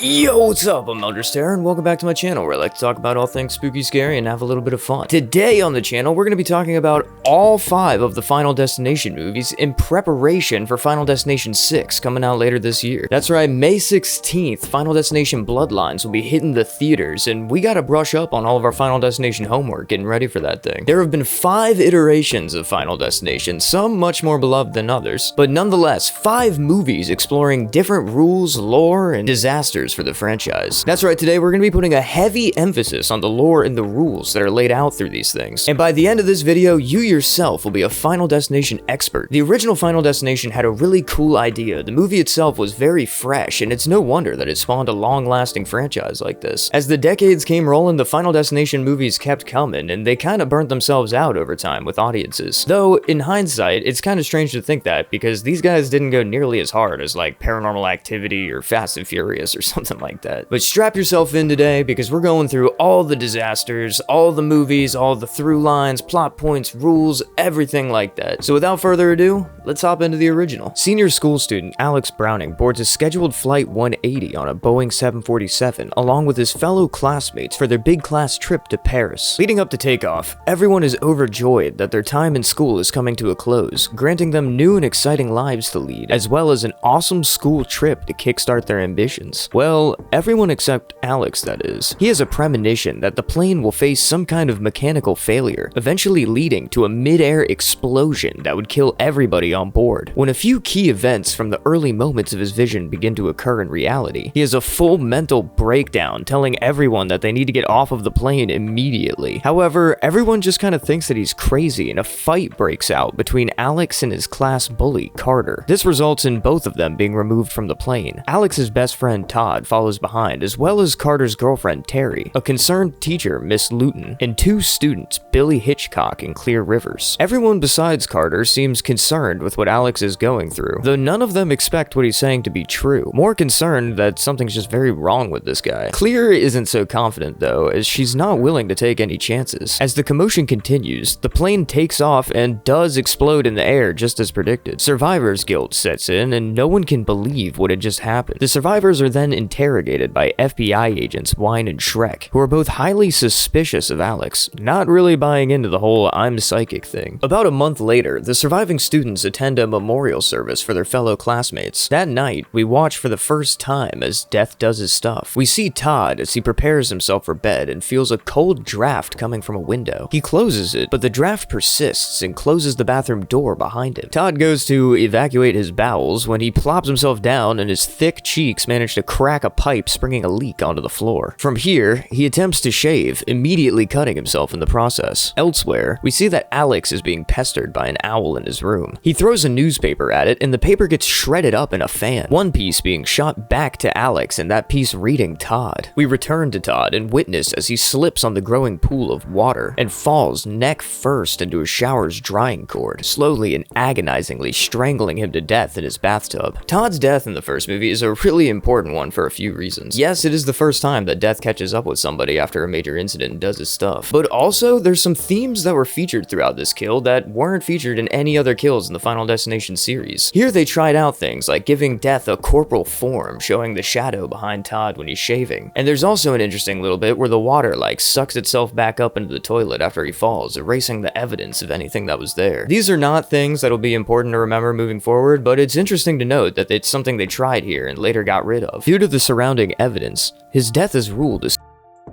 Yo, what's up? I'm Elderstare, and welcome back to my channel where I like to talk about all things spooky, scary, and have a little bit of fun. Today on the channel, we're going to be talking about all 5 of the Final Destination movies in preparation for Final Destination 6 coming out later this year. That's right, May 16th, Final Destination Bloodlines will be hitting the theaters, and we gotta brush up on all of our Final Destination homework getting ready for that thing. There have been 5 iterations of Final Destination, some much more beloved than others, but nonetheless, 5 movies exploring different rules, lore, and disasters for the franchise. That's right, today we're going to be putting a heavy emphasis on the lore and the rules that are laid out through these things. And by the end of this video, you yourself will be a Final Destination expert. The original Final Destination had a really cool idea. The movie itself was very fresh, and it's no wonder that it spawned a long-lasting franchise like this. As the decades came rolling, the Final Destination movies kept coming, and they kind of burnt themselves out over time with audiences. Though, in hindsight, it's kind of strange to think that, because these guys didn't go nearly as hard as like Paranormal Activity or Fast and Furious or something like that. But strap yourself in today, because we're going through all the disasters, all the movies, all the through lines, plot points, rules, everything like that. So without further ado, let's hop into the original. Senior school student Alex Browning boards a scheduled Flight 180 on a Boeing 747 along with his fellow classmates for their big class trip to Paris. Leading up to takeoff, everyone is overjoyed that their time in school is coming to a close, granting them new and exciting lives to lead, as well as an awesome school trip to kickstart their ambitions. Well, everyone except Alex, that is. He has a premonition that the plane will face some kind of mechanical failure, eventually leading to a mid-air explosion that would kill everybody on board. When a few key events from the early moments of his vision begin to occur in reality, he has a full mental breakdown, telling everyone that they need to get off of the plane immediately. However, everyone just kind of thinks that he's crazy, and a fight breaks out between Alex and his class bully, Carter. This results in both of them being removed from the plane. Alex's best friend, Todd, follows behind, as well as Carter's girlfriend, Terry, a concerned teacher, Miss Luton, and 2 students, Billy Hitchcock and Clear Rivers. Everyone besides Carter seems concerned with what Alex is going through, though none of them expect what he's saying to be true, more concerned that something's just very wrong with this guy. Clear isn't so confident though, as she's not willing to take any chances. As the commotion continues, the plane takes off and does explode in the air just as predicted. Survivor's guilt sets in, and no one can believe what had just happened. The survivors are then interrogated by FBI agents Wine and Shrek, who are both highly suspicious of Alex, not really buying into the whole I'm psychic thing. About a month later, the surviving students attend a memorial service for their fellow classmates. That night, we watch for the first time as Death does his stuff. We see Todd as he prepares himself for bed and feels a cold draft coming from a window. He closes it, but the draft persists and closes the bathroom door behind him. Todd goes to evacuate his bowels when he plops himself down and his thick cheeks manage to crack a pipe, springing a leak onto the floor. From here, he attempts to shave, immediately cutting himself in the process. Elsewhere, we see that Alex is being pestered by an owl in his room. He throws a newspaper at it, and the paper gets shredded up in a fan, one piece being shot back to Alex and that piece reading Todd. We return to Todd and witness as he slips on the growing pool of water and falls neck first into a shower's drying cord, slowly and agonizingly strangling him to death in his bathtub. Todd's death in the first movie is a really important one for a few reasons. Yes, it is the first time that Death catches up with somebody after a major incident and does his stuff, but also there's some themes that were featured throughout this kill that weren't featured in any other kills in the Final Destination series. Here they tried out things like giving Death a corporal form, showing the shadow behind Todd when he's shaving. And there's also an interesting little bit where the water sucks itself back up into the toilet after he falls, erasing the evidence of anything that was there. These are not things that'll be important to remember moving forward, but it's interesting to note that it's something they tried here and later got rid of. Due to the surrounding evidence, his death is ruled as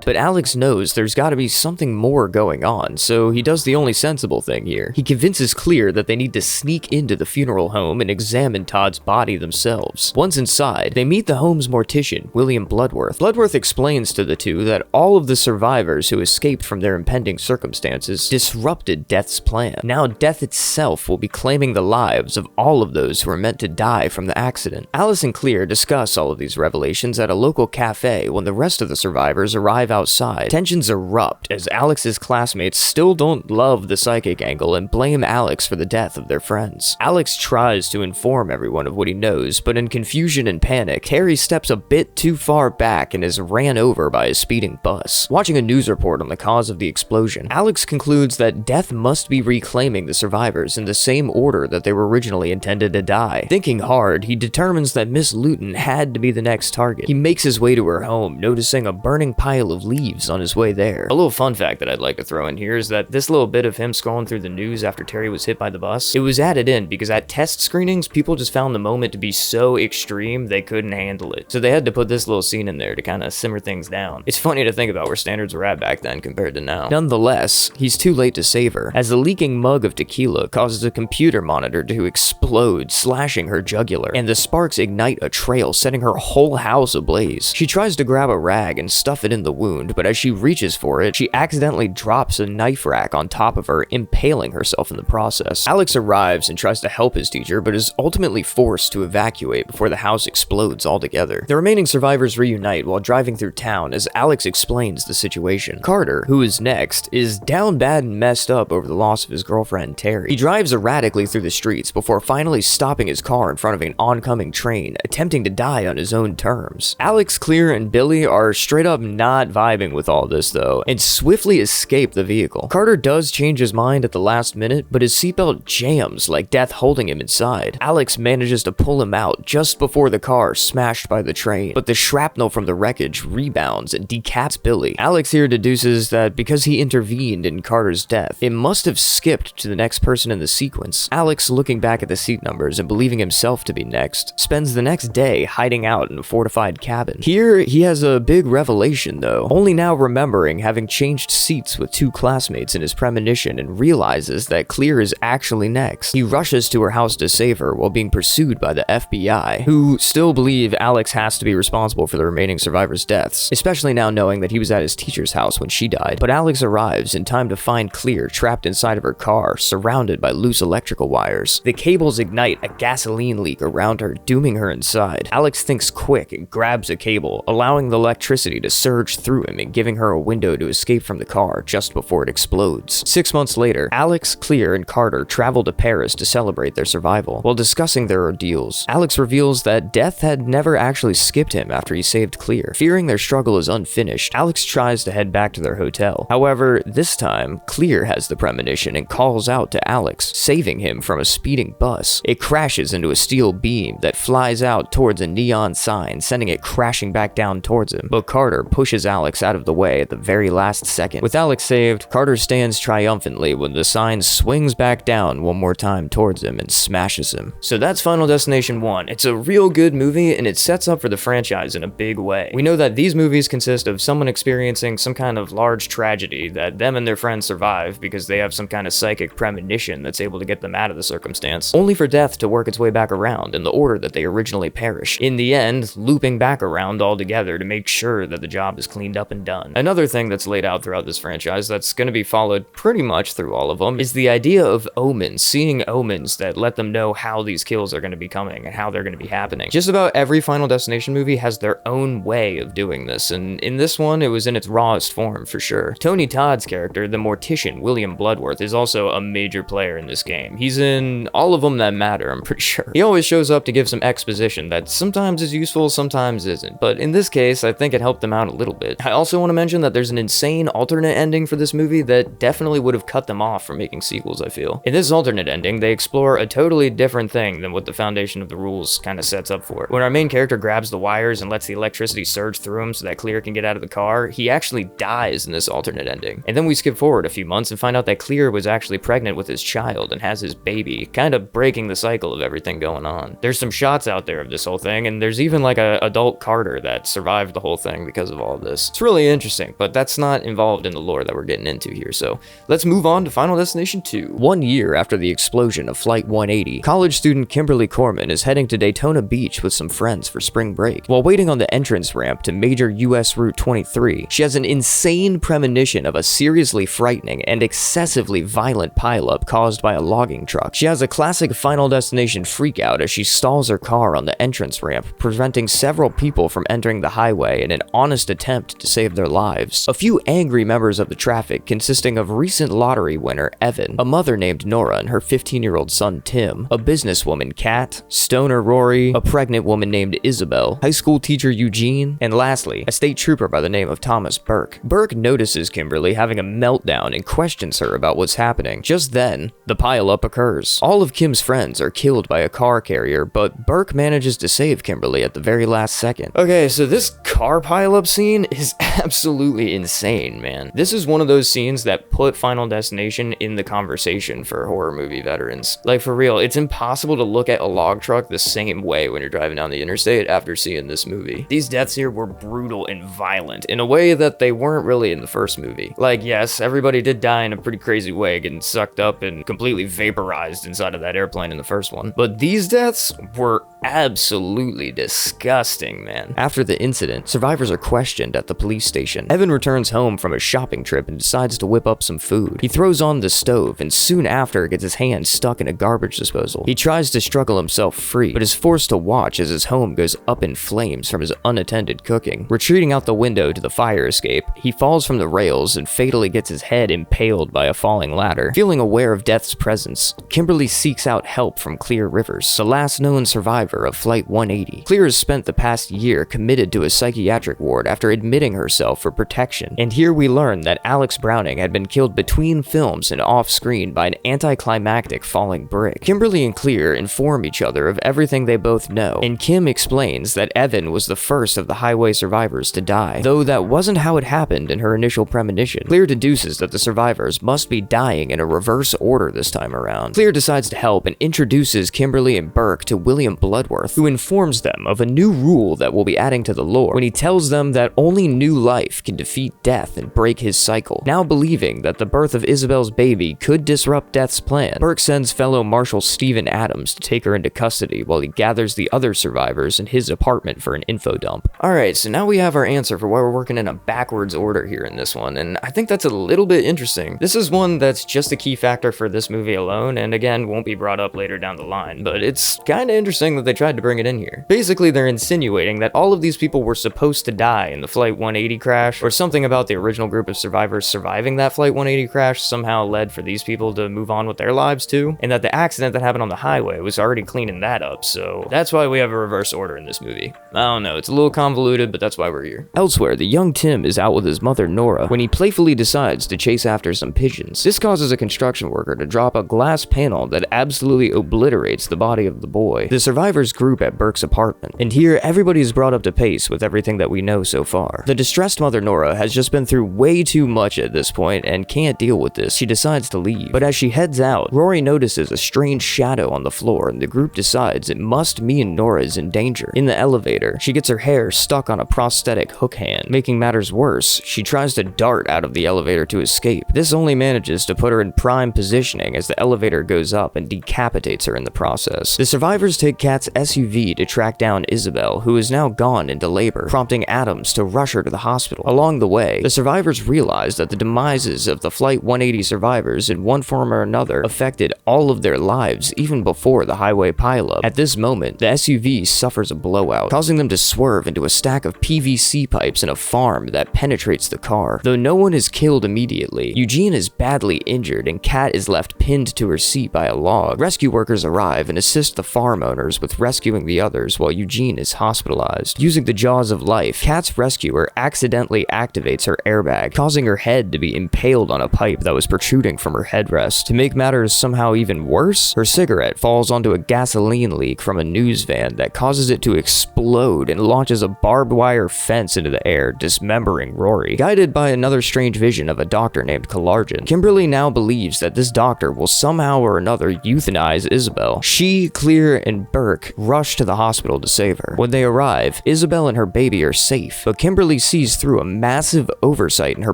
but Alex knows there's gotta be something more going on, so he does the only sensible thing here. He convinces Clear that they need to sneak into the funeral home and examine Todd's body themselves. Once inside, they meet the home's mortician, William Bloodworth. Bloodworth explains to the two that all of the survivors who escaped from their impending circumstances disrupted Death's plan. Now Death itself will be claiming the lives of all of those who were meant to die from the accident. Alice and Clear discuss all of these revelations at a local cafe when the rest of the survivors arrive arrive outside, tensions erupt as Alex's classmates still don't love the psychic angle and blame Alex for the death of their friends. Alex tries to inform everyone of what he knows, but in confusion and panic, Terry steps a bit too far back and is ran over by a speeding bus. Watching a news report on the cause of the explosion, Alex concludes that death must be reclaiming the survivors in the same order that they were originally intended to die. Thinking hard, he determines that Miss Luton had to be the next target. He makes his way to her home, noticing a burning pile of leaves on his way there. A little fun fact that I'd like to throw in here is that this little bit of him scrolling through the news after Terry was hit by the bus, it was added in because at test screenings, people just found the moment to be so extreme they couldn't handle it. So they had to put this little scene in there to kind of simmer things down. It's funny to think about where standards were at back then compared to now. Nonetheless, he's too late to save her, as the leaking mug of tequila causes a computer monitor to explode, slashing her jugular, and the sparks ignite a trail, setting her whole house ablaze. She tries to grab a rag and stuff it in the wound, but as she reaches for it, she accidentally drops a knife rack on top of her, impaling herself in the process. Alex arrives and tries to help his teacher, but is ultimately forced to evacuate before the house explodes altogether. The remaining survivors reunite while driving through town as Alex explains the situation. Carter, who is next, is down bad and messed up over the loss of his girlfriend, Terry. He drives erratically through the streets before finally stopping his car in front of an oncoming train, attempting to die on his own terms. Alex, Clear, and Billy are straight up not vibing with all this though, and swiftly escape the vehicle. Carter does change his mind at the last minute, but his seatbelt jams like death holding him inside. Alex manages to pull him out just before the car smashed by the train, but the shrapnel from the wreckage rebounds and decaps Billy. Alex here deduces that because he intervened in Carter's death, it must have skipped to the next person in the sequence. Alex, looking back at the seat numbers and believing himself to be next, spends the next day hiding out in a fortified cabin. Here, he has a big revelation though, only now remembering having changed seats with two classmates in his premonition and realizes that Clear is actually next. He rushes to her house to save her while being pursued by the FBI, who still believe Alex has to be responsible for the remaining survivors' deaths, especially now knowing that he was at his teacher's house when she died. But Alex arrives in time to find Clear trapped inside of her car, surrounded by loose electrical wires. The cables ignite a gasoline leak around her, dooming her inside. Alex thinks quick and grabs a cable, allowing the electricity to surge through him and giving her a window to escape from the car just before it explodes. 6 months later, Alex, Clear, and Carter travel to Paris to celebrate their survival. While discussing their ordeals, Alex reveals that death had never actually skipped him after he saved Clear. Fearing their struggle is unfinished, Alex tries to head back to their hotel. However, this time, Clear has the premonition and calls out to Alex, saving him from a speeding bus. It crashes into a steel beam that flies out towards a neon sign, sending it crashing back down towards him. But Carter pushes Alex out of the way at the very last second. With Alex saved, Carter stands triumphantly when the sign swings back down one more time towards him and smashes him. So that's Final Destination 1. It's a real good movie and it sets up for the franchise in a big way. We know that these movies consist of someone experiencing some kind of large tragedy that them and their friends survive because they have some kind of psychic premonition that's able to get them out of the circumstance, only for death to work its way back around in the order that they originally perished. In the end, looping back around altogether to make sure that the job is cleaned up and done. Another thing that's laid out throughout this franchise that's going to be followed pretty much through all of them is the idea of omens, seeing omens that let them know how these kills are going to be coming and how they're going to be happening. Just about every Final Destination movie has their own way of doing this, and in this one, it was in its rawest form for sure. Tony Todd's character, the mortician William Bloodworth, is also a major player in this game. He's in all of them that matter, I'm pretty sure. He always shows up to give some exposition that sometimes is useful, sometimes isn't, but in this case, I think it helped them out a little bit. I also want to mention that there's an insane alternate ending for this movie that definitely would have cut them off from making sequels, I feel. In this alternate ending, they explore a totally different thing than what the foundation of the rules kind of sets up for. When our main character grabs the wires and lets the electricity surge through him so that Clear can get out of the car, he actually dies in this alternate ending. And then we skip forward a few months and find out that Clear was actually pregnant with his child and has his baby, kind of breaking the cycle of everything going on. There's some shots out there of this whole thing, and there's even like a adult Carter that survived the whole thing because of all this. It's really interesting, but that's not involved in the lore that we're getting into here, so let's move on to Final Destination 2. 1 year after the explosion of Flight 180, college student Kimberly Corman is heading to Daytona Beach with some friends for spring break. While waiting on the entrance ramp to major US Route 23, she has an insane premonition of a seriously frightening and excessively violent pileup caused by a logging truck. She has a classic Final Destination freakout as she stalls her car on the entrance ramp, preventing several people from entering the highway in an honest attempt attempt to save their lives. A few angry members of the traffic consisting of recent lottery winner Evan, a mother named Nora and her 15-year-old son Tim, a businesswoman Kat, stoner Rory, a pregnant woman named Isabel, high school teacher Eugene, and lastly, a state trooper by the name of Thomas Burke. Burke notices Kimberly having a meltdown and questions her about what's happening. Just then, the pileup occurs. All of Kim's friends are killed by a car carrier, but Burke manages to save Kimberly at the very last second. Okay, so this car pileup scene is absolutely insane, man. This is one of those scenes that put Final Destination in the conversation for horror movie veterans. Like, for real, it's impossible to look at a log truck the same way when you're driving down the interstate after seeing this movie. These deaths here were brutal and violent in a way that they weren't really in the first movie. Like, yes, everybody did die in a pretty crazy way, getting sucked up and completely vaporized inside of that airplane in the first one. But these deaths were absolutely disgusting, man. After the incident, survivors are questioned at the police station. Evan returns home from a shopping trip and decides to whip up some food. He throws on the stove and soon after gets his hand stuck in a garbage disposal. He tries to struggle himself free, but is forced to watch as his home goes up in flames from his unattended cooking. Retreating out the window to the fire escape, he falls from the rails and fatally gets his head impaled by a falling ladder. Feeling aware of death's presence, Kimberly seeks out help from Clear Rivers, the last known survivor of Flight 180. Clear has spent the past year committed to a psychiatric ward after admitting herself for protection, and here we learn that Alex Browning had been killed between films and off-screen by an anticlimactic falling brick. Kimberly and Clear inform each other of everything they both know, and Kim explains that Evan was the first of the highway survivors to die, though that wasn't how it happened in her initial premonition. Clear deduces that the survivors must be dying in a reverse order this time around. Clear decides to help and introduces Kimberly and Burke to William Bloodworth, who informs them of a new rule that will be adding to the lore when he tells them that only new life can defeat death and break his cycle. Now believing that the birth of Isabel's baby could disrupt Death's plan, Burke sends fellow Marshal Stephen Adams to take her into custody while he gathers the other survivors in his apartment for an info dump. Alright, so now we have our answer for why we're working in a backwards order here in this one, and I think that's a little bit interesting. This is one that's just a key factor for this movie alone, and again, won't be brought up later down the line, but it's kinda interesting that they tried to bring it in here. Basically, they're insinuating that all of these people were supposed to die in the Flight 180 crash, or something about the original group of survivors surviving that Flight 180 crash somehow led for these people to move on with their lives too, and that the accident that happened on the highway was already cleaning that up, so that's why we have a reverse order in this movie. I don't know, it's a little convoluted, but that's why we're here. Elsewhere, the young Tim is out with his mother Nora when he playfully decides to chase after some pigeons. This causes a construction worker to drop a glass panel that absolutely obliterates the body of the boy. The survivors group at Burke's apartment, and here everybody is brought up to pace with everything that we know so far. The distressed mother Nora has just been through way too much at this point and can't deal with this. She decides to leave, but as she heads out, Rory notices a strange shadow on the floor and the group decides it must mean Nora is in danger. In the elevator, she gets her hair stuck on a prosthetic hook hand. Making matters worse, she tries to dart out of the elevator to escape. This only manages to put her in prime positioning as the elevator goes up and decapitates her in the process. The survivors take Kat's SUV to track down Isabel, who is now gone into labor, prompting Adams to rush her to the hospital. Along the way, the survivors realize that the demises of the Flight 180 survivors in one form or another affected all of their lives even before the highway pileup. At this moment, the SUV suffers a blowout, causing them to swerve into a stack of PVC pipes in a farm that penetrates the car. Though no one is killed immediately, Eugene is badly injured and Kat is left pinned to her seat by a log. Rescue workers arrive and assist the farm owners with rescuing the others while Eugene is hospitalized. Using the jaws of life, Kat's rescuer accidentally activates her airbag, causing her head to be impaled on a pipe that was protruding from her headrest. To make matters somehow even worse, her cigarette falls onto a gasoline leak from a news van that causes it to explode and launches a barbed wire fence into the air, dismembering Rory. Guided by another strange vision of a doctor named Kalarjan, Kimberly now believes that this doctor will somehow or another euthanize Isabel. She, Clear, and Burke rush to the hospital to save her. When they arrive, Isabel and her baby are safe, but Kimberly sees through a massive oversight in her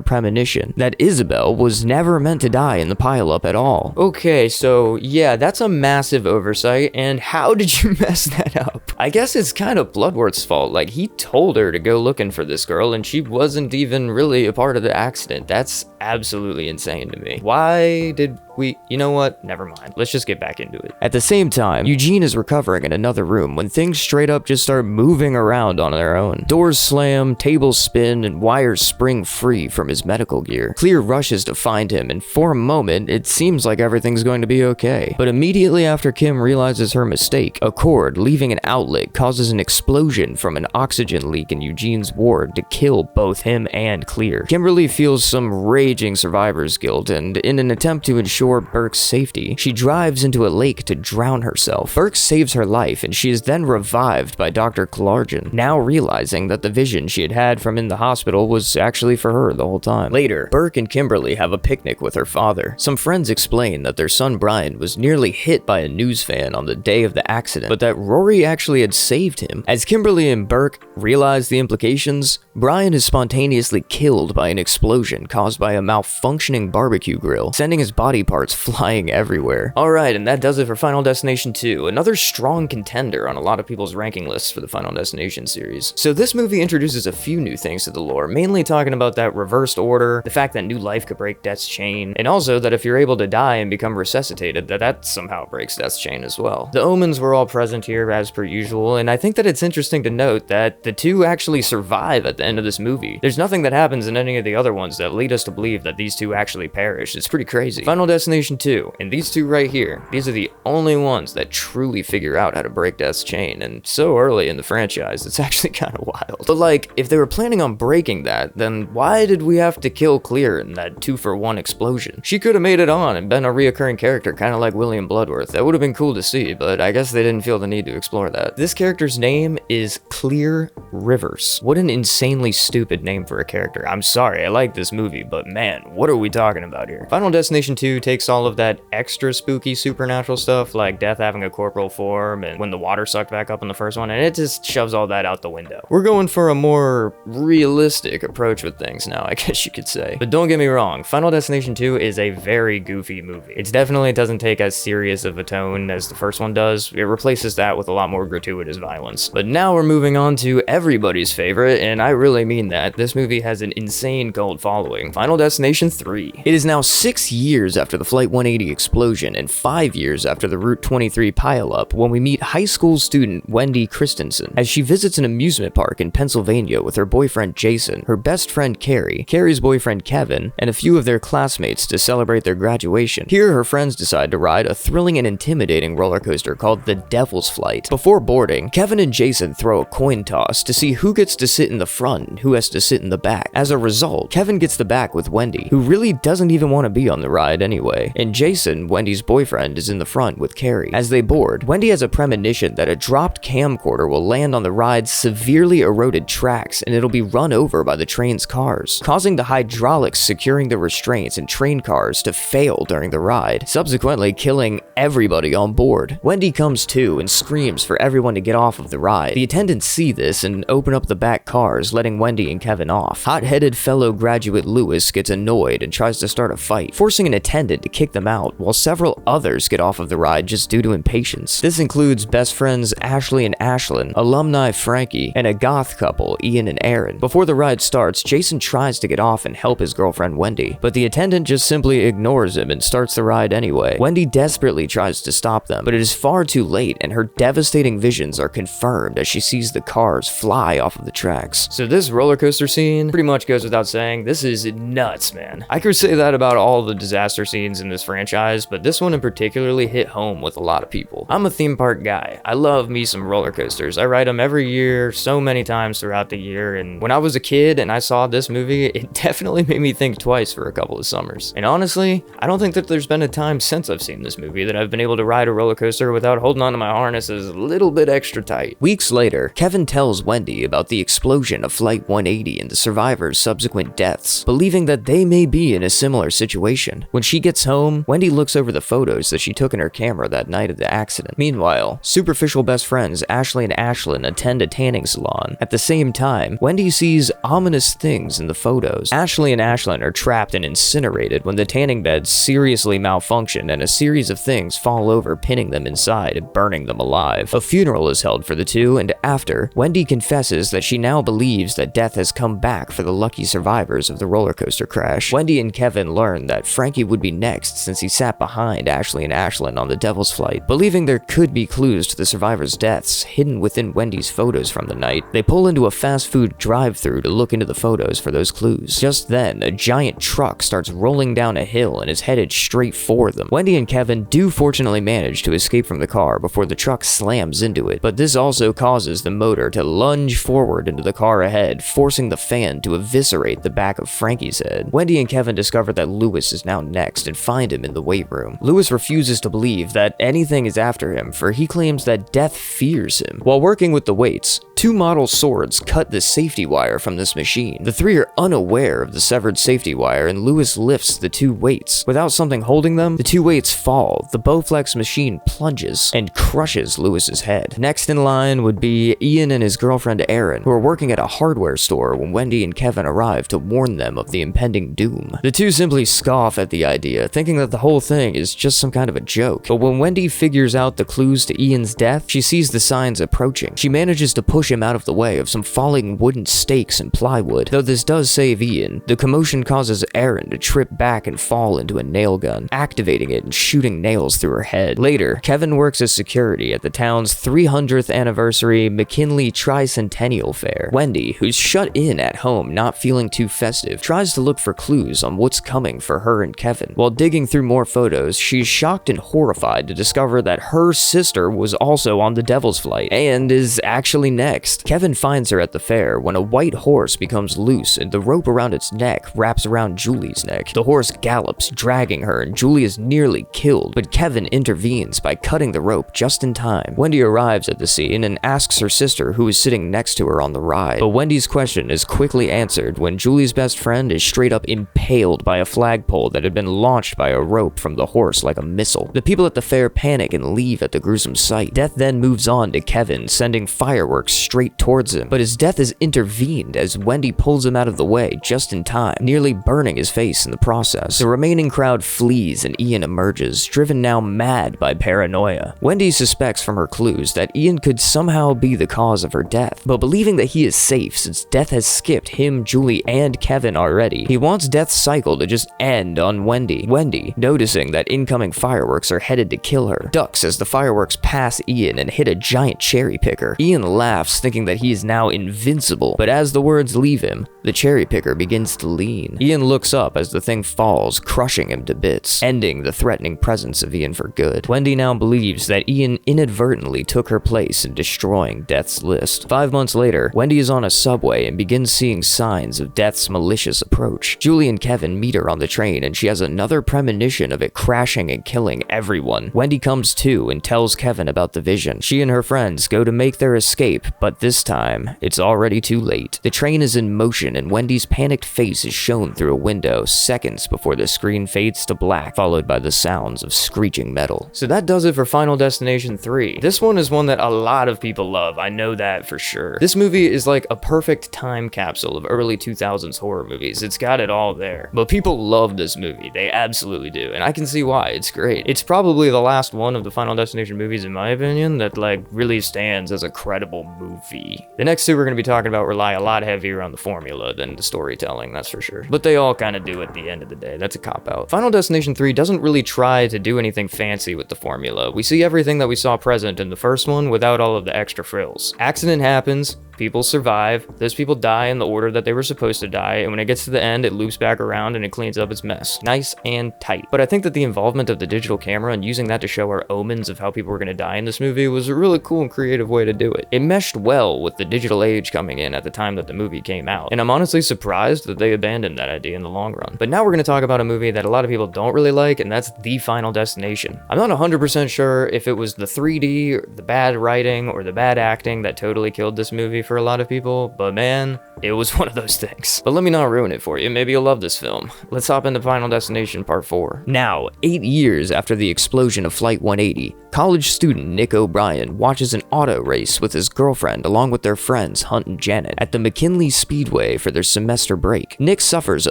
premonition that Isabel was never meant to die in the pileup at all. Okay, so yeah, that's a massive oversight, and how did you mess that up? I guess it's kind of Bloodworth's fault. Like, he told her to go looking for this girl, and she wasn't even really a part of the accident. That's absolutely insane to me. Why did you know what? Never mind. Let's just get back into it. At the same time, Eugene is recovering in another room when things straight up just start moving around on their own. Doors slam, tables spin, and wires spring free from his medical gear. Clear rushes to find him, and for a moment, it seems like everything's going to be okay. But immediately after Kim realizes her mistake, a cord leaving an outlet causes an explosion from an oxygen leak in Eugene's ward to kill both him and Clear. Kimberly feels some raging survivor's guilt, and in an attempt to ensure Burke's safety, she drives into a lake to drown herself. Burke saves her life, and she is then revived by Dr. Klarjan, now realizing that the vision she had had from in the hospital was actually for her the whole time. Later, Burke and Kimberly have a picnic with her father. Some friends explain that their son Brian was nearly hit by a news fan on the day of the accident, but that Rory actually had saved him. As Kimberly and Burke realize the implications, Brian is spontaneously killed by an explosion caused by a malfunctioning barbecue grill, sending his body parts flying everywhere. Alright, and that does it for Final Destination 2, another strong contender on a lot of people's ranking lists for the Final Destination series. So this movie introduces a few new things to the lore, mainly talking about that reversed order, the fact that new life could break Death's chain, and also that if you're able to die and become resuscitated, that somehow breaks Death's chain as well. The omens were all present here as per usual, and I think that it's interesting to note that the two actually survive at the end of this movie. There's nothing that happens in any of the other ones that lead us to believe that these two actually perish. It's pretty crazy. Final Destination 2, and these two right here, these are the only ones that truly figure out how to break Death's chain, and so early in the franchise, it's actually kind of wild. But like, if they were planning on breaking that, then why did we have to kill Clear in that 2-for-1 explosion? She could have made it on and been a reoccurring character, kind of like William Bloodworth. That would have been cool to see, but I guess they didn't feel the need to explore that. This character's name is Clear Rivers. What an insanely stupid name for a character. I'm sorry, I like this movie, but man, what are we talking about here? Final Destination 2 takes all of that extra spooky supernatural stuff, like Death having a corporal form and when the water sucked back up in the first one, and it just shoves all that out the window. We're going for a more realistic approach with things now, I guess you could say. But don't get me wrong, Final Destination 2 is a very goofy movie. It definitely doesn't take as serious of a tone as the first one does. It replaces that with a lot more gratuitous violence. But now we're moving on to everybody's favorite, and I really mean that. This movie has an insane cult following. Final Destination 3. It is now 6 years after the Flight 180 explosion and 5 years after the Route 23 pileup when we meet high school student Wendy Christensen as she visits an amusement park in Pennsylvania with her boyfriend Jason, her best friend Carrie, Carrie's boyfriend Kevin, and a few of their classmates to celebrate their graduation. Here, her friends decide to ride a thrilling and intimidating roller coaster called the Devil's Flight. Before boarding, Kevin and Jason throw a coin toss to see who gets to sit in the front and who has to sit in the back. As a result, Kevin gets the back with Wendy, who really doesn't even want to be on the ride anyway, and Jason, Wendy's boyfriend, is in the front with Carrie. As they board, Wendy has a premonition that a dropped camcorder will land on the ride's severely eroded tracks and it'll be run over by the train's cars, causing the hydraulics securing the restraints and train cars to fail during the ride, subsequently killing everybody on board. Wendy comes to and screams for everyone to get off of the ride. The attendants see this and open up the back cars, letting Wendy and Kevin off. Hot-headed fellow graduate Lewis gets annoyed and tries to start a fight, forcing an attendant to kick them out, while several others get off of the ride just due to impatience. This includes best friends Ashley and Ashlyn, alumni Frankie, and a goth couple, Ian and Aaron. Before the ride starts, Jason tries to get off and help his girlfriend Wendy, but the attendant just simply ignores him and starts the ride anyway. Wendy desperately tries to stop them, but it is far too late and her devastating visions are confirmed as she sees the cars fly off of the tracks. So this roller coaster scene pretty much goes without saying, this is nuts, man. I could say that about all the disaster scenes in this franchise, but this one in particularly hit home with a lot of people. I'm a theme park guy. I love me some roller coasters. I ride them every year, so many times throughout the year, and when I was a kid and I saw this movie, it definitely made me think twice for a couple of summers. And honestly, I don't think that there's been a time since I've seen this movie that I've been able to ride a roller coaster without holding onto my harnesses a little bit extra tight. Weeks later, Kevin tells Wendy about the explosion of Flight 180 and the survivors' subsequent deaths, believing that they may be in a similar situation. When she gets home, Wendy looks over the photos that she took in her camera that night of the accident. Meanwhile, superficial best friends Ashley and Ashlyn attend a tanning salon. At the same time, Wendy sees ominous things in the photos. Ashley and Ashlyn are trapped and incinerated when the tanning beds seriously malfunction and a series of things fall over, pinning them inside and burning them alive. A funeral is held for the two, and after, Wendy confesses that she now believes that death has come back for the lucky survivors of the roller coaster crash. Wendy and Kevin learn that Frankie would be next since he sat behind Ashley and Ashlyn on the Devil's Flight. Believing there could be clues to the survivors' deaths hidden within Wendy's photos from the night, they pull into a fast food drive-thru to look into the photos for those clues. Just then, a giant truck starts rolling down a hill and is headed straight for them. Wendy and Kevin do fortunately manage to escape from the car before the truck slams into it, but this also causes the motor to lunge forward into the car ahead, forcing the fan to eviscerate the back of Frankie's head. Wendy and Kevin discover that Lewis is now next and find him in the weight room. Lewis refuses to believe that anything is after him, for he claims that death fears him. While working with the weights, two model swords cut the safety wire from this machine. The three are unaware of the severed safety wire, and Lewis lifts the two weights. Without something holding them, the two weights fall, the Bowflex machine plunges, and crushes Lewis's head. Next in line would be Ian and his girlfriend Erin, who are working at a hardware store when Wendy and Kevin arrive to warn them of the impending doom. The two simply scoff at the idea, thinking that the whole thing is just some kind of a joke. But when Wendy figures out the clues to Ian's death, she sees the signs approaching. She manages to push him out of the way of some falling wooden stakes and plywood. Though this does save Ian, the commotion causes Erin to trip back and fall into a nail gun, activating it and shooting nails through her head. Later, Kevin works as security at the town's 300th anniversary McKinley Tricentennial Fair. Wendy, who's shut in at home not feeling too festive, tries to look for clues on what's coming for her and Kevin. While digging through more photos, she's shocked and horrified to discover that her sister was also on the Devil's Flight and is actually next. Kevin finds her at the fair when a white horse becomes loose and the rope around its neck wraps around Julie's neck. The horse gallops, dragging her, and Julie is nearly killed, but Kevin intervenes by cutting the rope just in time. Wendy arrives at the scene and asks her sister who is sitting next to her on the ride, but Wendy's question is quickly answered when Julie's best friend is straight up impaled by a flagpole that had been launched by a rope from the horse like a missile. The people at the fair panic and leave at the gruesome sight. Death then moves on to Kevin, sending fireworks straight towards him, but his death is intervened as Wendy pulls him out of the way just in time, nearly burning his face in the process. The remaining crowd flees and Ian emerges, driven now mad by paranoia. Wendy suspects from her clues that Ian could somehow be the cause of her death, but believing that he is safe since death has skipped him, Julie, and Kevin already, he wants Death's cycle to just end on Wendy. Wendy, noticing that incoming fireworks are headed to kill her, ducks as the fireworks pass Ian and hit a giant cherry picker. Ian laughs, thinking that he is now invincible, but as the words leave him, the cherry picker begins to lean. Ian looks up as the thing falls, crushing him to bits, ending the threatening presence of Ian for good. Wendy now believes that Ian inadvertently took her place in destroying Death's list. 5 months later, Wendy is on a subway and begins seeing signs of Death's malicious approach. Julie and Kevin meet her on the train and she has another premonition of it crashing and killing everyone. Wendy comes to and tells Kevin about the vision. She and her friends go to make their escape, but this time, it's already too late. The train is in motion and Wendy's panicked face is shown through a window seconds before the screen fades to black, followed by the sounds of screeching metal. So that does it for Final Destination 3. This one is one that a lot of people love, I know that for sure. This movie is like a perfect time capsule of early 2000s horror movies. It's got it all there. But people love this movie, they absolutely do, and I can see why. It's great. It's probably the last one of the Final Destination movies, in my opinion, that like really stands as a credible movie. The next two we're going to be talking about rely a lot heavier on the formula than the storytelling, that's for sure. But they all kind of do at the end of the day. That's a cop-out. Final Destination 3 doesn't really try to do anything fancy with the formula. We see everything that we saw present in the first one without all of the extra frills. Accident happens, people survive, those people die in the order that they were supposed to die, and when it gets to the end, it loops back around and it cleans up its mess. Nice and tight. But I think that the involvement of the digital camera and using that to show our omens of how people were going to die in this movie was a really cool and creative way to do it. It meshed well with the digital age coming in at the time that the movie came out, and I'm honestly surprised that they abandoned that idea in the long run. But now we're going to talk about a movie that a lot of people don't really like, and that's The Final Destination. I'm not 100% sure if it was the 3D, or the bad writing, or the bad acting that totally killed this movie for a lot of people, but man, it was one of those things. But let me not ruin it for you, maybe you'll love this film. Let's hop into Final Destination Part 4. Now, 8 years after the explosion of Flight 180, college student Nick O'Brien watches an auto race with his girlfriend along with their friends Hunt and Janet at the McKinley Speedway for their semester break. Nick suffers a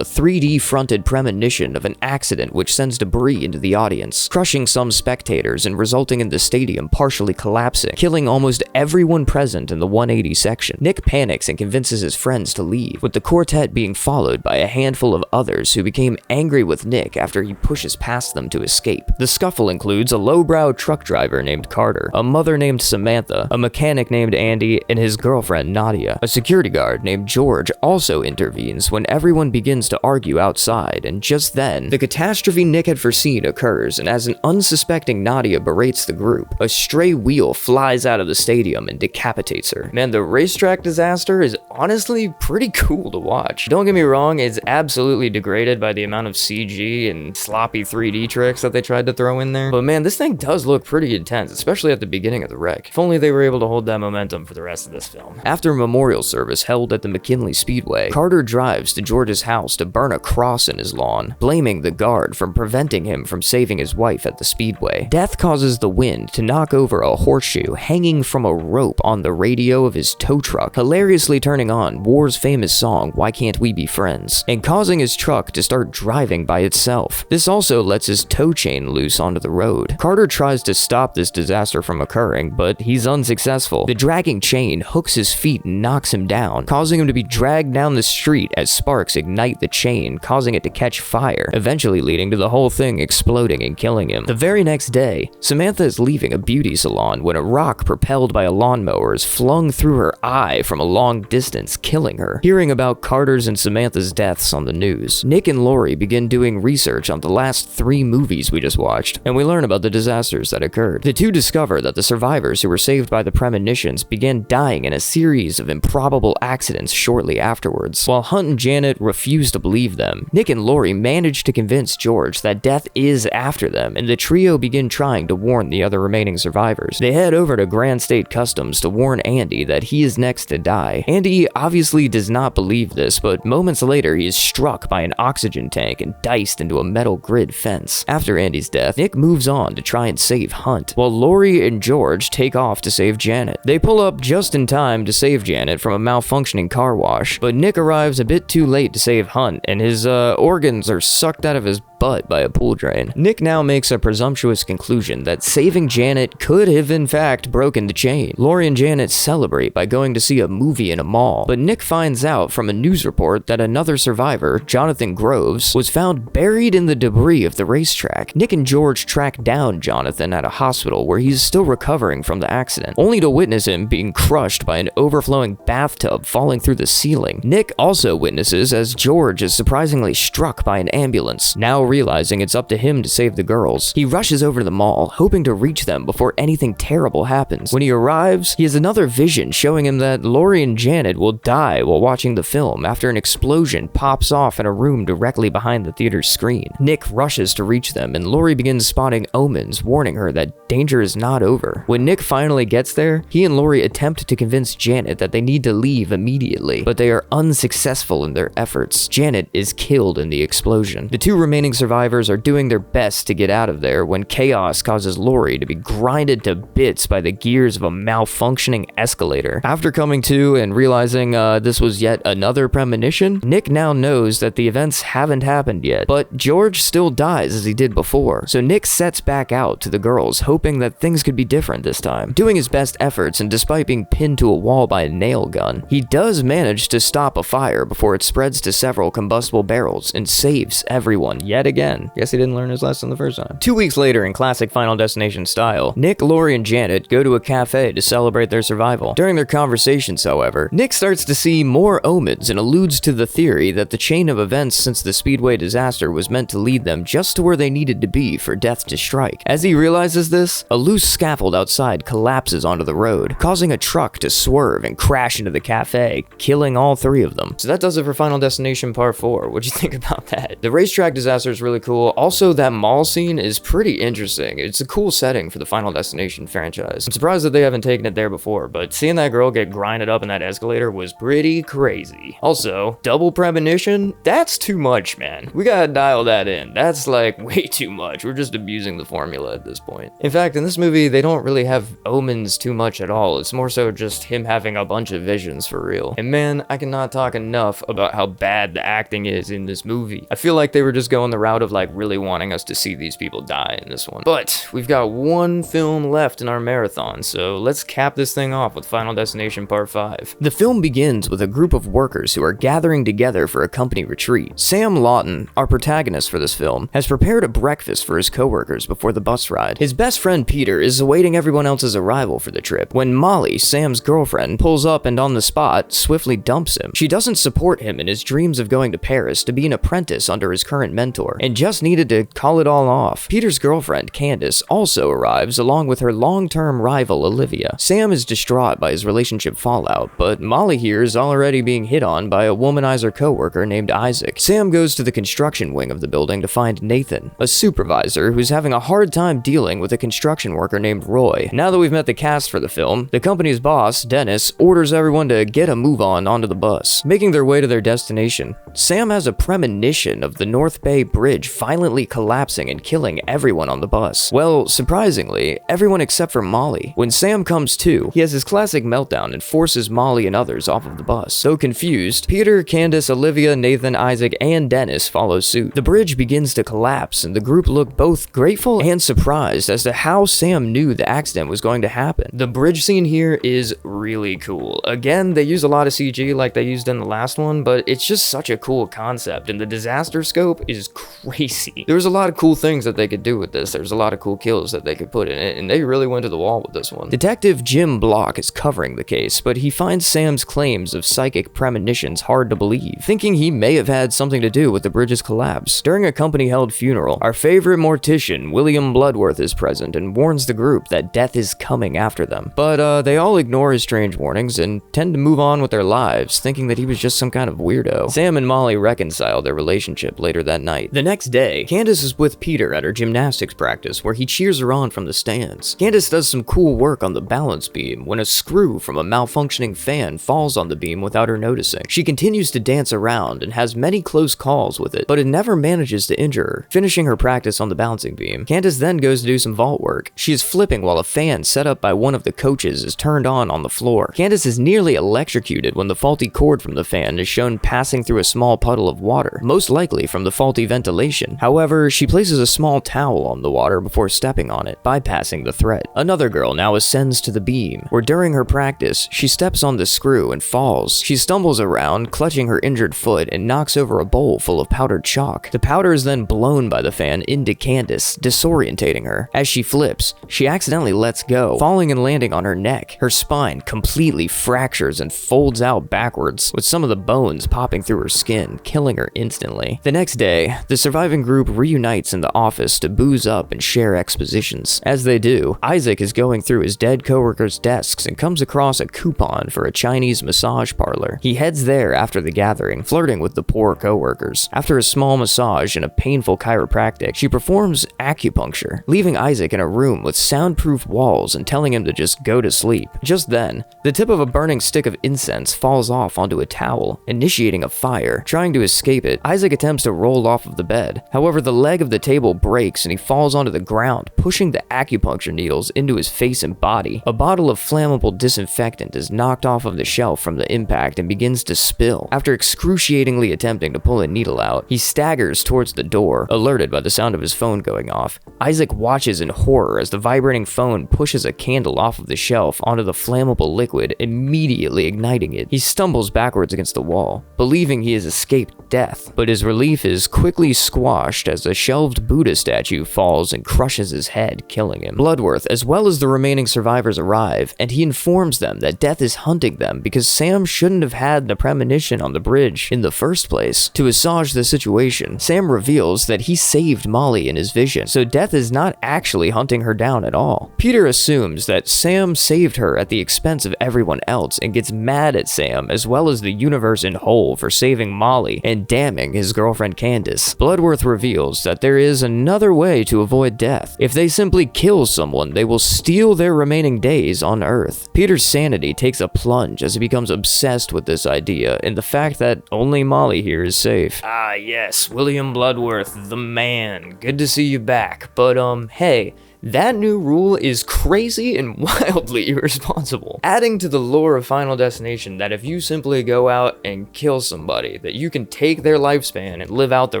3D-fronted premonition of an accident which sends debris into the audience, crushing some spectators and resulting in the stadium partially collapsing, killing almost everyone present in the 180 section. malfunction. Nick panics and convinces his friends to leave, with the quartet being followed by a handful of others who became angry with Nick after he pushes past them to escape. The scuffle includes a lowbrow truck driver named Carter, a mother named Samantha, a mechanic named Andy, and his girlfriend Nadia. A security guard named George also intervenes when everyone begins to argue outside, and just then, the catastrophe Nick had foreseen occurs, and as an unsuspecting Nadia berates the group, a stray wheel flies out of the stadium and decapitates her. Man, the racetrack disaster is honestly pretty cool to watch. Don't get me wrong, it's absolutely degraded by the amount of CG and sloppy 3D tricks that they tried to throw in there, but man, this thing does look pretty intense, especially at the beginning of the wreck. If only they were able to hold that momentum for the rest of this film. After a memorial service held at the McKinley Speedway, Carter drives to George's house to burn a cross in his lawn, blaming the guard from preventing him from saving his wife at the speedway. Death causes the wind to knock over a horseshoe hanging from a rope on the radio of his tow truck, hilariously turning on War's famous song, Why Can't We Be Friends, and causing his truck to start driving by itself. This also lets his tow chain loose onto the road. Carter tries to stop this disaster from occurring, but he's unsuccessful. The dragging chain hooks his feet and knocks him down, causing him to be dragged down the street as sparks ignite the chain, causing it to catch fire, eventually leading to the whole thing exploding and killing him. The very next day, Samantha is leaving a beauty salon when a rock propelled by a lawnmower is flung through her eye from a long distance, killing her. Hearing about Carter's and Samantha's deaths on the news, Nick and Lori begin doing research on the last 3 movies we just watched, and we learn about the disasters that occurred. The two discover that the survivors who were saved by the premonitions began dying in a series of improbable accidents shortly afterwards. While Hunt and Janet refuse to believe them, Nick and Lori manage to convince George that death is after them, and the trio begin trying to warn the other remaining survivors. They head over to Grand State Customs to warn Andy that he is next to die. Andy obviously does not believe this, but moments later he is struck by an oxygen tank and diced into a metal grid fence. After Andy's death, Nick moves on to try and save Hunt, while Lori and George take off to save Janet. They pull up just in time to save Janet from a malfunctioning car wash, but Nick arrives a bit too late to save Hunt, and his organs are sucked out of his butt by a pool drain. Nick now makes a presumptuous conclusion that saving Janet could have in fact broken the chain. Lori and Janet celebrate by going to see a movie in a mall, but Nick finds out from a news report that another survivor, Jonathan Groves, was found buried in the debris of the racetrack. Nick and George track down Jonathan at a hospital where he's still recovering from the accident, only to witness him being crushed by an overflowing bathtub falling through the ceiling. Nick also witnesses as George is surprisingly struck by an ambulance. Now realizing it's up to him to save the girls, he rushes over to the mall, hoping to reach them before anything terrible happens. When he arrives, he has another vision showing him that Lori and Janet will die while watching the film after an explosion pops off in a room directly behind the theater's screen. Nick rushes to reach them, and Lori begins spotting omens warning her that danger is not over. When Nick finally gets there, he and Lori attempt to convince Janet that they need to leave immediately, but they are unsuccessful in their efforts. Janet is killed in the explosion. The two remaining survivors are doing their best to get out of there when chaos causes Lori to be grinded to bits by the gears of a malfunctioning escalator. After coming to and realizing this was yet another premonition, Nick now knows that the events haven't happened yet, but George still dies as he did before, so Nick sets back out to the girls, hoping that things could be different this time. Doing his best efforts, and despite being pinned to a wall by a nail gun, he does manage to stop a fire before it spreads to several combustible barrels and saves everyone yet again. Guess he didn't learn his lesson the first time. 2 weeks later, in classic Final Destination style, Nick, Lori, and Janet go to a cafe to celebrate their survival. During their conversations, however, Nick starts to see more omens and alludes to the theory that the chain of events since the Speedway disaster was meant to lead them just to where they needed to be for death to strike. As he realizes this, a loose scaffold outside collapses onto the road, causing a truck to swerve and crash into the cafe, killing all 3 of them. So that does it for Final Destination Part 4. What'd you think about that? The racetrack disaster is really cool. Also, that mall scene is pretty interesting. It's a cool setting for the Final Destination franchise. I'm surprised that they haven't taken it there before, but seeing that girl get grinded up in that escalator was pretty crazy. Also, double premonition? That's too much, man. We gotta dial that in. That's like way too much. We're just abusing the formula at this point. In fact, in this movie, they don't really have omens too much at all. It's more so just him having a bunch of visions for real. And man, I cannot talk enough about how bad the acting is in this movie. I feel like they were just going the route of like really wanting us to see these people die in this one. But we've got one film left in our marathon, so let's cap this thing off with Final Destination Part 5. The film begins with a group of workers who are gathering together for a company retreat. Sam Lawton, our protagonist for this film, has prepared a breakfast for his coworkers before the bus ride. His best friend Peter is awaiting everyone else's arrival for the trip when Molly, Sam's girlfriend, pulls up and on the spot swiftly dumps him. She doesn't support him in his dreams of going to Paris to be an apprentice under his current mentor, and just needed to call it all off. Peter's girlfriend, Candace, also arrives along with her long-term rival, Olivia. Sam is distraught by his relationship fallout, but Molly here is already being hit on by a womanizer coworker named Isaac. Sam goes to the construction wing of the building to find Nathan, a supervisor who's having a hard time dealing with a construction worker named Roy. Now that we've met the cast for the film, the company's boss, Dennis, orders everyone to get a move on onto the bus. Making their way to their destination, Sam has a premonition of the North Bay Bridge violently collapsing and killing everyone on the bus. Well, surprisingly, everyone except for Molly. When Sam comes to, he has his classic meltdown and forces Molly and others off of the bus. So confused, Peter, Candace, Olivia, Nathan, Isaac, and Dennis follow suit. The bridge begins to collapse, and the group look both grateful and surprised as to how Sam knew the accident was going to happen. The bridge scene here is really cool. Again, they use a lot of CG like they used in the last one, but it's just such a cool concept, and the disaster scope is crazy. There's a lot of cool things that they could do with this. There's a lot of cool kills that they could put in it, and they really went to the wall with this one. Detective Jim Block is covering the case, but he finds Sam's claims of psychic premonitions hard to believe, thinking he may have had something to do with the bridge's collapse. During a company-held funeral, our favorite mortician, William Bloodworth, is present and warns the group that death is coming after them. But they all ignore his strange warnings and tend to move on with their lives, thinking that he was just some kind of weirdo. Sam and Molly reconcile their relationship later that night. The next day, Candace is with Peter at her gymnastics practice where he cheers her on from the stands. Candace does some cool work on the balance beam when a screw from a malfunctioning fan falls on the beam without her noticing. She continues to dance around and has many close calls with it, but it never manages to injure her. Finishing her practice on the balancing beam, Candace then goes to do some vault work. She is flipping while a fan set up by one of the coaches is turned on the floor. Candace is nearly electrocuted when the faulty cord from the fan is shown passing through a small puddle of water, most likely from the faulty ventilation. However, she places a small towel on the water before stepping on it, bypassing the threat. Another girl now ascends to the beam, where during her practice, she steps on the screw and falls. She stumbles around, clutching her injured foot, and knocks over a bowl full of powdered chalk. The powder is then blown by the fan into Candace, disorientating her. As she flips, she accidentally lets go, falling and landing on her neck. Her spine completely fractures and folds out backwards, with some of the bones popping through her skin, killing her instantly. The next day, the surviving group reunites in the office to booze up and share expositions. As they do, Isaac is going through his dead coworkers' desks and comes across a coupon for a Chinese massage parlor. He heads there after the gathering, flirting with the poor coworkers. After a small massage and a painful chiropractic, she performs acupuncture, leaving Isaac in a room with soundproof walls and telling him to just go to sleep. Just then, the tip of a burning stick of incense falls off onto a towel, initiating a fire. Trying to escape it, Isaac attempts to roll off of the bed. However, the leg of the table breaks and he falls onto the ground, pushing the acupuncture needles into his face and body. A bottle of flammable disinfectant is knocked off of the shelf from the impact and begins to spill. After excruciatingly attempting to pull a needle out, he staggers towards the door, alerted by the sound of his phone going off. Isaac watches in horror as the vibrating phone pushes a candle off of the shelf onto the flammable liquid, immediately igniting it. He stumbles backwards against the wall, believing he has escaped death, but his relief is quickly squashed as a shelved Buddha statue falls and crushes his head, killing him. Bloodworth, as well as the remaining survivors, arrive, and he informs them that death is hunting them because Sam shouldn't have had the premonition on the bridge in the first place. To assuage the situation, Sam reveals that he saved Molly in his vision, so death is not actually hunting her down at all. Peter assumes that Sam saved her at the expense of everyone else and gets mad at Sam as well as the universe in whole for saving Molly and damning his girlfriend Candace. Bloodworth reveals that there is another way to avoid death. If they simply kill someone, they will steal their remaining days on Earth. Peter's sanity takes a plunge as he becomes obsessed with this idea and the fact that only Molly here is safe. Ah yes, William Bloodworth, the man. Good to see you back, but hey, that new rule is crazy and wildly irresponsible. Adding to the lore of Final Destination that if you simply go out and kill somebody, that you can take their lifespan and live out the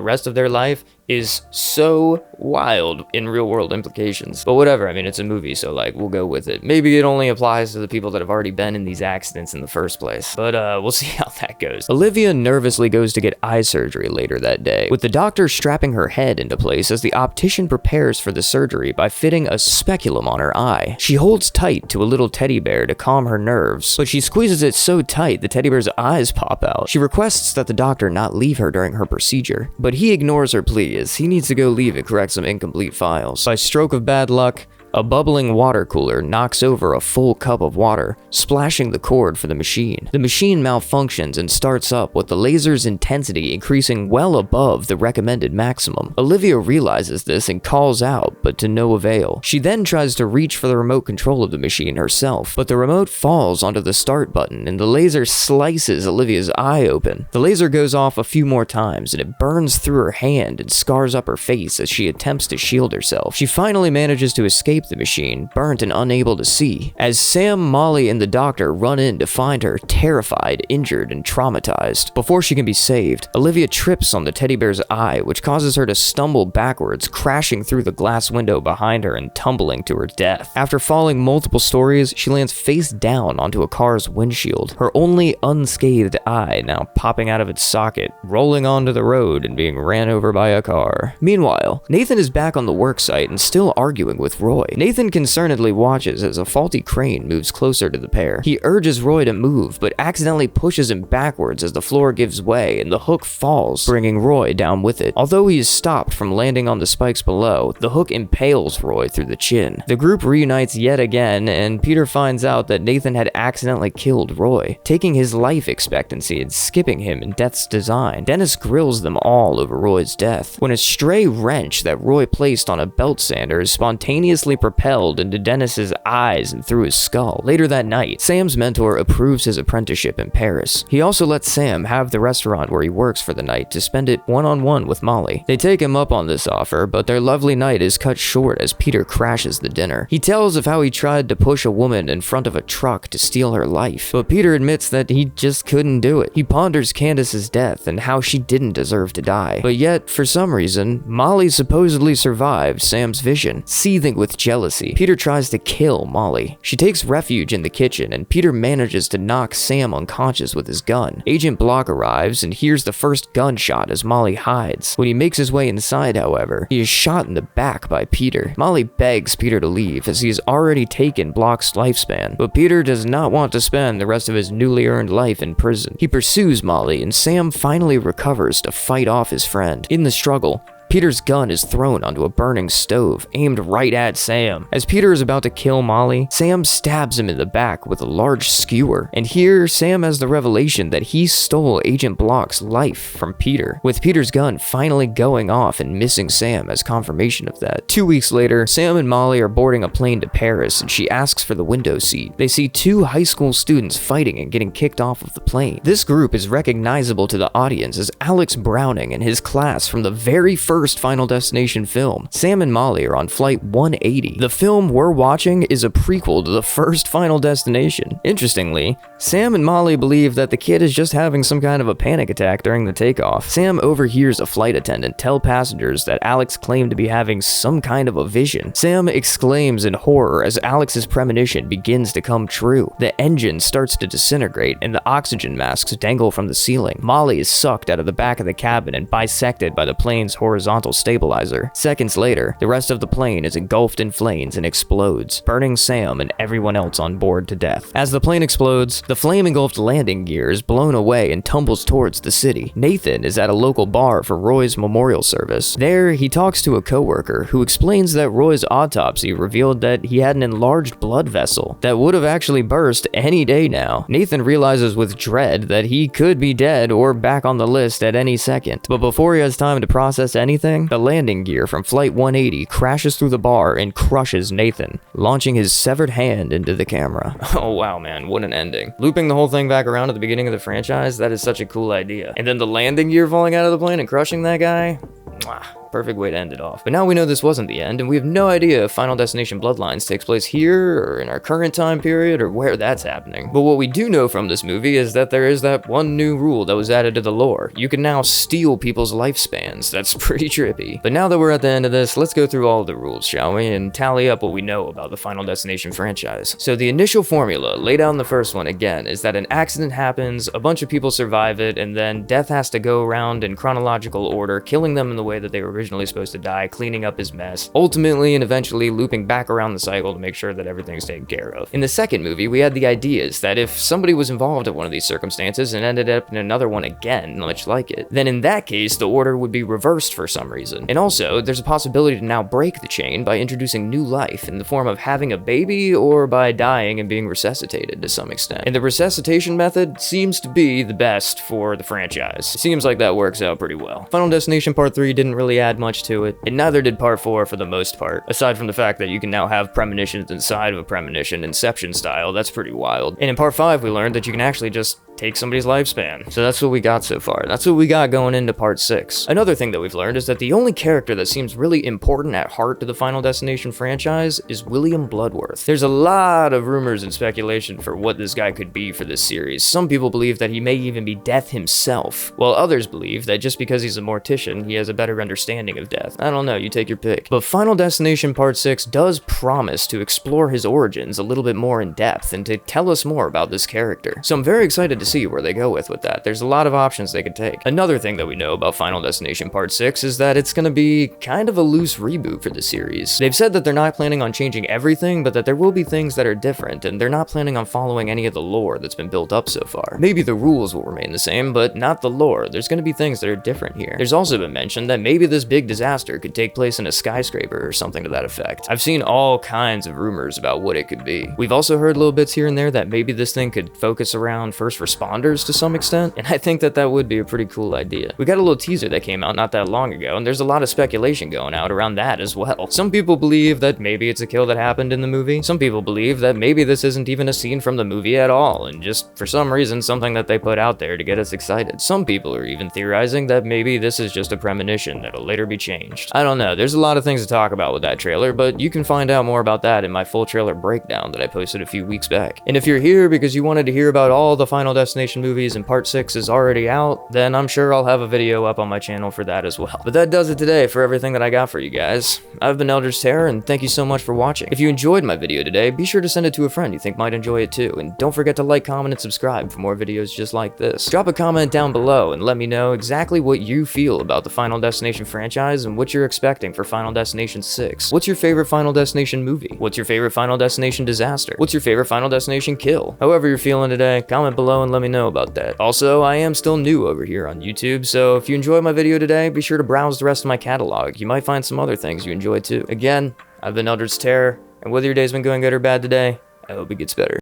rest of their life is so wild in real world implications. But whatever, I mean, it's a movie, so like, we'll go with it. Maybe it only applies to the people that have already been in these accidents in the first place. But we'll see how that goes. Olivia nervously goes to get eye surgery later that day, with the doctor strapping her head into place as the optician prepares for the surgery by fitting a speculum on her eye. She holds tight to a little teddy bear to calm her nerves, but she squeezes it so tight the teddy bear's eyes pop out. She requests that the doctor not leave her during her procedure, but he ignores her plea as he needs to go leave and correct some incomplete files. By stroke of bad luck, a bubbling water cooler knocks over a full cup of water, splashing the cord for the machine. The machine malfunctions and starts up with the laser's intensity increasing well above the recommended maximum. Olivia realizes this and calls out, but to no avail. She then tries to reach for the remote control of the machine herself, but the remote falls onto the start button and the laser slices Olivia's eye open. The laser goes off a few more times and it burns through her hand and scars up her face as she attempts to shield herself. She finally manages to escape the machine, burnt and unable to see, as Sam, Molly, and the doctor run in to find her terrified, injured, and traumatized. Before she can be saved, Olivia trips on the teddy bear's eye, which causes her to stumble backwards, crashing through the glass window behind her and tumbling to her death. After falling multiple stories, she lands face down onto a car's windshield, her only unscathed eye now popping out of its socket, rolling onto the road and being ran over by a car. Meanwhile, Nathan is back on the worksite and still arguing with Roy. Nathan concernedly watches as a faulty crane moves closer to the pair. He urges Roy to move, but accidentally pushes him backwards as the floor gives way and the hook falls, bringing Roy down with it. Although he is stopped from landing on the spikes below, the hook impales Roy through the chin. The group reunites yet again, and Peter finds out that Nathan had accidentally killed Roy, taking his life expectancy and skipping him in death's design. Dennis grills them all over Roy's death, when a stray wrench that Roy placed on a belt sander is spontaneously propelled into Dennis's eyes and through his skull. Later that night, Sam's mentor approves his apprenticeship in Paris. He also lets Sam have the restaurant where he works for the night to spend it one-on-one with Molly. They take him up on this offer, but their lovely night is cut short as Peter crashes the dinner. He tells of how he tried to push a woman in front of a truck to steal her life, but Peter admits that he just couldn't do it. He ponders Candace's death and how she didn't deserve to die, but yet, for some reason, Molly supposedly survived Sam's vision. Seething with jealousy, Peter tries to kill Molly. She takes refuge in the kitchen, and Peter manages to knock Sam unconscious with his gun. Agent Block arrives and hears the first gunshot as Molly hides. When he makes his way inside, however, he is shot in the back by Peter. Molly begs Peter to leave as he has already taken Block's lifespan, but Peter does not want to spend the rest of his newly earned life in prison. He pursues Molly, and Sam finally recovers to fight off his friend. In the struggle, Peter's gun is thrown onto a burning stove, aimed right at Sam. As Peter is about to kill Molly, Sam stabs him in the back with a large skewer. And here, Sam has the revelation that he stole Agent Block's life from Peter, with Peter's gun finally going off and missing Sam as confirmation of that. 2 weeks later, Sam and Molly are boarding a plane to Paris, and she asks for the window seat. They see two high school students fighting and getting kicked off of the plane. This group is recognizable to the audience as Alex Browning and his class from the very first Final Destination film. Sam and Molly are on flight 180. The film we're watching is a prequel to the first Final Destination. Interestingly, Sam and Molly believe that the kid is just having some kind of a panic attack during the takeoff. Sam overhears a flight attendant tell passengers that Alex claimed to be having some kind of a vision. Sam exclaims in horror as Alex's premonition begins to come true. The engine starts to disintegrate and the oxygen masks dangle from the ceiling. Molly is sucked out of the back of the cabin and bisected by the plane's horizontal stabilizer. Seconds later, the rest of the plane is engulfed in flames and explodes, burning Sam and everyone else on board to death. As the plane explodes, the flame-engulfed landing gear is blown away and tumbles towards the city. Nathan is at a local bar for Roy's memorial service. There, he talks to a coworker who explains that Roy's autopsy revealed that he had an enlarged blood vessel that would have actually burst any day now. Nathan realizes with dread that he could be dead or back on the list at any second, but before he has time to process anything, the landing gear from Flight 180 crashes through the bar and crushes Nathan, launching his severed hand into the camera. Oh wow, man, what an ending. Looping the whole thing back around at the beginning of the franchise, that is such a cool idea. And then the landing gear falling out of the plane and crushing that guy? Mwah. perfect way to end it off. But now we know this wasn't the end, and we have no idea if Final Destination Bloodlines takes place here, or in our current time period, or where that's happening. But what we do know from this movie is that there is that one new rule that was added to the lore. You can now steal people's lifespans. That's pretty trippy. But now that we're at the end of this, let's go through all of the rules, shall we, and tally up what we know about the Final Destination franchise. So the initial formula, laid out in the first one again, is that an accident happens, a bunch of people survive it, and then Death has to go around in chronological order, killing them in the way that they were originally supposed to die, cleaning up his mess, ultimately and eventually looping back around the cycle to make sure that everything's taken care of. In the second movie, we had the ideas that if somebody was involved in one of these circumstances and ended up in another one again, much like it, then in that case, the order would be reversed for some reason. And also, there's a possibility to now break the chain by introducing new life in the form of having a baby or by dying and being resuscitated to some extent. And the resuscitation method seems to be the best for the franchise. It seems like that works out pretty well. Final Destination Part 3 didn't really add much to it, and neither did Part 4 for the most part, aside from the fact that you can now have premonitions inside of a premonition, Inception style. That's pretty wild. And in Part 5 we learned that you can actually just take somebody's lifespan. So that's what we got so far. That's what we got going into Part 6. Another thing that we've learned is that the only character that seems really important at heart to the Final Destination franchise is William Bloodworth. There's a lot of rumors and speculation for what this guy could be for this series. Some people believe that he may even be Death himself, while others believe that just because he's a mortician, he has a better understanding of death. I don't know, you take your pick. But Final Destination Part 6 does promise to explore his origins a little bit more in depth and to tell us more about this character. So I'm very excited to see where they go with that. There's a lot of options they could take. Another thing that we know about Final Destination Part 6 is that it's going to be kind of a loose reboot for the series. They've said that they're not planning on changing everything, but that there will be things that are different, and they're not planning on following any of the lore that's been built up so far. Maybe the rules will remain the same, but not the lore. There's going to be things that are different here. There's also been mention that maybe this big disaster could take place in a skyscraper or something to that effect. I've seen all kinds of rumors about what it could be. We've also heard little bits here and there that maybe this thing could focus around first responders to some extent, and I think that that would be a pretty cool idea. We got a little teaser that came out not that long ago, and there's a lot of speculation going out around that as well. Some people believe that maybe it's a kill that happened in the movie. Some people believe that maybe this isn't even a scene from the movie at all, and just for some reason something that they put out there to get us excited. Some people are even theorizing that maybe this is just a premonition that'll later be changed. I don't know, there's a lot of things to talk about with that trailer, but you can find out more about that in my full trailer breakdown that I posted a few weeks back. And if you're here because you wanted to hear about all the Final Destination movies and Part 6 is already out, then I'm sure I'll have a video up on my channel for that as well. But that does it today for everything that I got for you guys. I've been Eldritch Terror, and thank you so much for watching. If you enjoyed my video today, be sure to send it to a friend you think might enjoy it too, and don't forget to like, comment, and subscribe for more videos just like this. Drop a comment down below and let me know exactly what you feel about the Final Destination franchise and what you're expecting for Final Destination 6. What's your favorite Final Destination movie? What's your favorite Final Destination disaster? What's your favorite Final Destination kill? However you're feeling today, comment below and let me know about that. Also, I am still new over here on YouTube, so if you enjoyed my video today, be sure to browse the rest of my catalog. You might find some other things you enjoy too. Again, I've been Eldritch Terror, and whether your day's been going good or bad today, I hope it gets better.